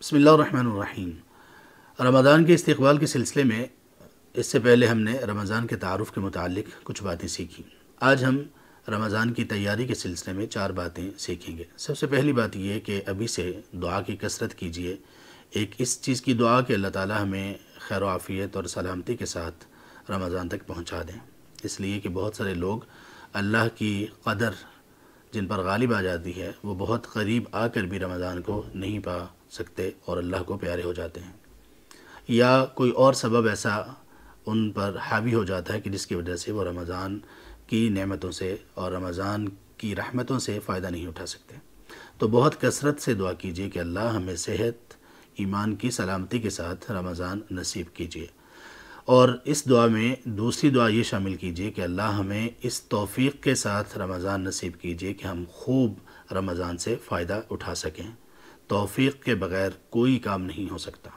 بسم اللہ الرحمن الرحیم۔ رمضان کے استقبال کے سلسلے میں اس سے پہلے ہم نے رمضان کے تعارف کے متعلق کچھ باتیں سیکھیں۔ آج ہم رمضان کی تیاری کے سلسلے میں 4 باتیں سیکھیں گے۔ سب سے پہلی بات یہ ہے کہ ابھی سے دعا کی کثرت کیجیے۔ ایک اس چیز کی دعا کہ اللہ تعالی ہمیں خیر و عافیت اور سلامتی کے ساتھ رمضان تک پہنچا دیں، اس لیے کہ بہت سارے لوگ اللہ کی قدر جن پر غالب آ جاتی ہے وہ بہت قریب آ کر بھی رمضان کو نہیں پا سکتے اور اللہ کو پیارے ہو جاتے ہیں، یا کوئی اور سبب ایسا ان پر حاوی ہو جاتا ہے کہ جس کی وجہ سے وہ رمضان کی نعمتوں سے اور رمضان کی رحمتوں سے فائدہ نہیں اٹھا سکتے۔ تو بہت کثرت سے دعا کیجیے کہ اللہ ہمیں صحت، ایمان کی سلامتی کے ساتھ رمضان نصیب کیجیے، اور اس دعا میں دوسری دعا یہ شامل کیجیے کہ اللہ ہمیں اس توفیق کے ساتھ رمضان نصیب کیجیے کہ ہم خوب رمضان سے فائدہ اٹھا سکیں۔ توفیق کے بغیر کوئی کام نہیں ہو سکتا۔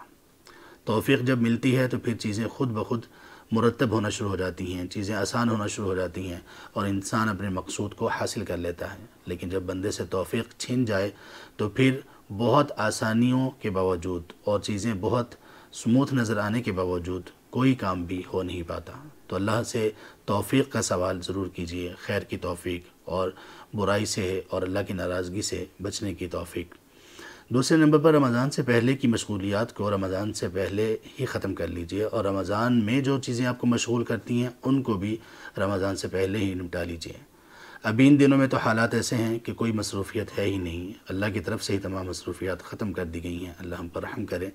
توفیق جب ملتی ہے تو پھر چیزیں خود بخود مرتب ہونا شروع ہو جاتی ہیں، چیزیں آسان ہونا شروع ہو جاتی ہیں اور انسان اپنے مقصود کو حاصل کر لیتا ہے۔ لیکن جب بندے سے توفیق چھن جائے تو پھر بہت آسانیوں کے باوجود اور چیزیں بہت سموتھ نظر آنے کے باوجود کوئی کام بھی ہو نہیں پاتا۔ تو اللہ سے توفیق کا سوال ضرور کیجیے، خیر کی توفیق اور برائی سے اور اللہ کی ناراضگی سے بچنے کی توفیق۔ دوسرے نمبر پر رمضان سے پہلے کی مشغولیات کو رمضان سے پہلے ہی ختم کر لیجئے، اور رمضان میں جو چیزیں آپ کو مشغول کرتی ہیں ان کو بھی رمضان سے پہلے ہی نمٹا لیجئے۔ ابھی ان دنوں میں تو حالات ایسے ہیں کہ کوئی مصروفیت ہے ہی نہیں، اللہ کی طرف سے ہی تمام مصروفیات ختم کر دی گئی ہیں، اللہ ہم پر رحم کرے۔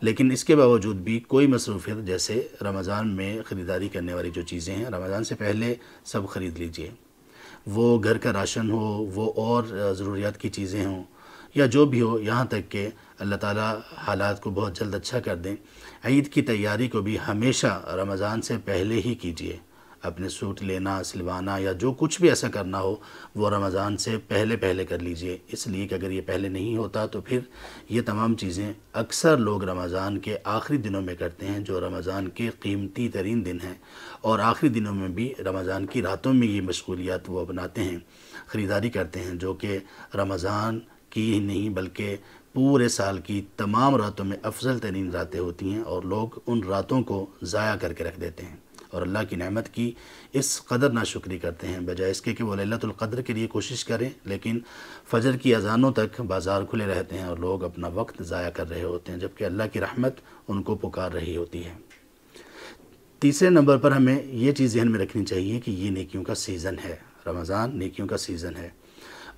لیکن اس کے باوجود بھی کوئی مصروفیت جیسے رمضان میں خریداری کرنے والی جو چیزیں ہیں رمضان سے پہلے سب خرید لیجئے، وہ گھر کا راشن ہو، وہ اور ضروریات کی چیزیں ہوں یا جو بھی ہو، یہاں تک کہ اللہ تعالیٰ حالات کو بہت جلد اچھا کر دیں۔ عید کی تیاری کو بھی ہمیشہ رمضان سے پہلے ہی کیجیے۔ اپنے سوٹ لینا، سلوانا یا جو کچھ بھی ایسا کرنا ہو وہ رمضان سے پہلے کر لیجئے، اس لیے کہ اگر یہ پہلے نہیں ہوتا تو پھر یہ تمام چیزیں اکثر لوگ رمضان کے آخری دنوں میں کرتے ہیں، جو رمضان کے قیمتی ترین دن ہیں، اور آخری دنوں میں بھی رمضان کی راتوں میں یہ مشغولیات وہ اپناتے ہیں، خریداری کرتے ہیں، جو کہ رمضان کی ہی نہیں بلکہ پورے سال کی تمام راتوں میں افضل ترین راتیں ہوتی ہیں، اور لوگ ان راتوں کو ضائع کر کے رکھ دیتے ہیں اور اللہ کی نعمت کی اس قدر ناشکری کرتے ہیں، بجائے اس کے کہ وہ لیلۃ القدر کے لیے کوشش کریں، لیکن فجر کی اذانوں تک بازار کھلے رہتے ہیں اور لوگ اپنا وقت ضائع کر رہے ہوتے ہیں، جبکہ اللہ کی رحمت ان کو پکار رہی ہوتی ہے۔ تیسرے نمبر پر ہمیں یہ چیز ذہن میں رکھنی چاہیے کہ یہ نیکیوں کا سیزن ہے، رمضان نیکیوں کا سیزن ہے،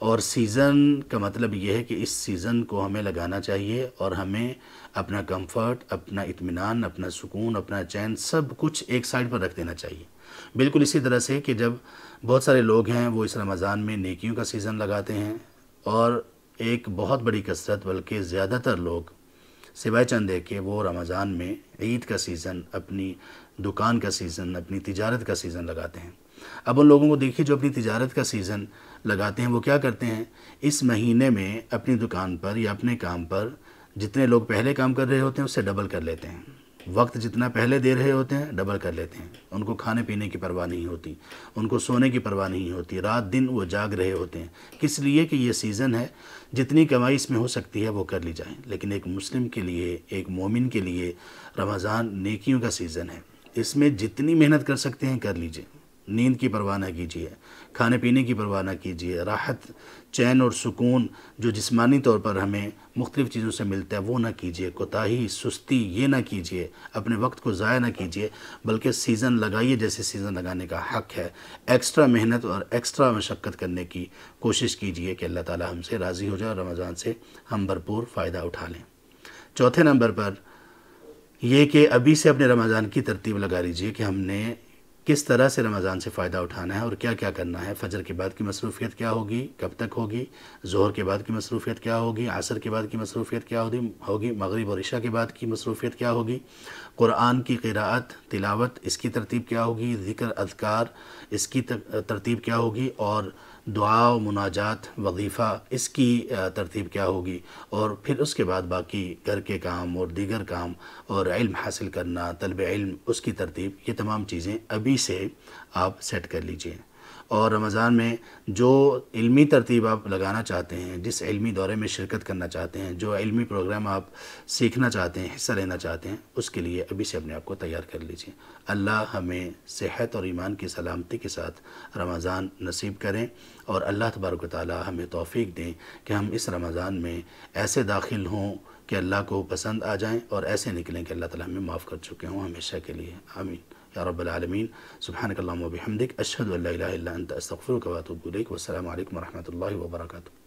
اور سیزن کا مطلب یہ ہے کہ اس سیزن کو ہمیں لگانا چاہیے اور ہمیں اپنا کمفرٹ، اپنا اطمینان، اپنا سکون، اپنا چین سب کچھ ایک سائڈ پر رکھ دینا چاہیے۔ بالکل اسی طرح سے کہ جب بہت سارے لوگ ہیں وہ اس رمضان میں نیکیوں کا سیزن لگاتے ہیں، اور ایک بہت بڑی کثرت بلکہ زیادہ تر لوگ سوائے چند ایک کہ وہ رمضان میں عید کا سیزن، اپنی دکان کا سیزن، اپنی تجارت کا سیزن لگاتے ہیں۔ اب ان لوگوں کو دیکھیے جو اپنی تجارت کا سیزن لگاتے ہیں، وہ کیا کرتے ہیں، اس مہینے میں اپنی دکان پر یا اپنے کام پر جتنے لوگ پہلے کام کر رہے ہوتے ہیں اس سے ڈبل کر لیتے ہیں، وقت جتنا پہلے دے رہے ہوتے ہیں ڈبل کر لیتے ہیں۔ ان کو کھانے پینے کی پرواہ نہیں ہوتی، ان کو سونے کی پرواہ نہیں ہوتی، رات دن وہ جاگ رہے ہوتے ہیں، کس لیے کہ یہ سیزن ہے، جتنی کمائی اس میں ہو سکتی ہے وہ کر لی جائے۔ لیکن ایک مسلم کے لیے، ایک مومن کے لیے رمضان نیکیوں کا سیزن ہے، اس میں جتنی محنت کر سکتے ہیں کر لیجئے، نیند کی پرواہ نہ کیجیے، کھانے پینے کی پرواہ نہ کیجیے، راحت، چین اور سکون جو جسمانی طور پر ہمیں مختلف چیزوں سے ملتا ہے وہ نہ کیجیے، کوتاہی، سستی یہ نہ کیجیے، اپنے وقت کو ضائع نہ کیجیے، بلکہ سیزن لگائیے جیسے سیزن لگانے کا حق ہے، ایکسٹرا محنت اور ایکسٹرا مشقت کرنے کی کوشش کیجیے کہ اللہ تعالی ہم سے راضی ہو جائے اور رمضان سے ہم بھرپور فائدہ اٹھا لیں۔ چوتھے نمبر پر یہ کہ ابھی سے اپنے رمضان کی ترتیب لگا لیجیے کہ ہم نے کس طرح سے رمضان سے فائدہ اٹھانا ہے اور کیا کیا کرنا ہے۔ فجر کے بعد کی مصروفیت کیا ہوگی، کب تک ہوگی، ظہر کے بعد کی مصروفیت کیا ہوگی، عصر کے بعد کی مصروفیت کیا ہوگی، مغرب اور عشاء کے بعد کی مصروفیت کیا ہوگی، قرآن کی قراءت، تلاوت، اس کی ترتیب کیا ہوگی، ذکر، اذکار، اس کی ترتیب کیا ہوگی، اور دعا و مناجات، وظیفہ، اس کی ترتیب کیا ہوگی، اور پھر اس کے بعد باقی گھر کے کام اور دیگر کام اور علم حاصل کرنا، طلب علم، اس کی ترتیب، یہ تمام چیزیں ابھی سے آپ سیٹ کر لیجئے۔ اور رمضان میں جو علمی ترتیب آپ لگانا چاہتے ہیں، جس علمی دورے میں شرکت کرنا چاہتے ہیں، جو علمی پروگرام آپ سیکھنا چاہتے ہیں، حصہ لینا چاہتے ہیں، اس کے لیے ابھی سے اپنے آپ کو تیار کر لیجیے۔ اللہ ہمیں صحت اور ایمان کی سلامتی کے ساتھ رمضان نصیب کریں، اور اللہ تبارک و تعالی ہمیں توفیق دیں کہ ہم اس رمضان میں ایسے داخل ہوں کہ اللہ کو پسند آ جائیں، اور ایسے نکلیں کہ اللہ تعالی ہمیں معاف کر چکے ہوں ہمیشہ کے لیے۔ آمین یا رب العالمین۔ سبحانک اللہم و بحمدک، اشہد ان لا الہ الا انت، استغفرک و اتوب الیک، والسلام علیکم ورحمۃ اللہ وبرکاتہ۔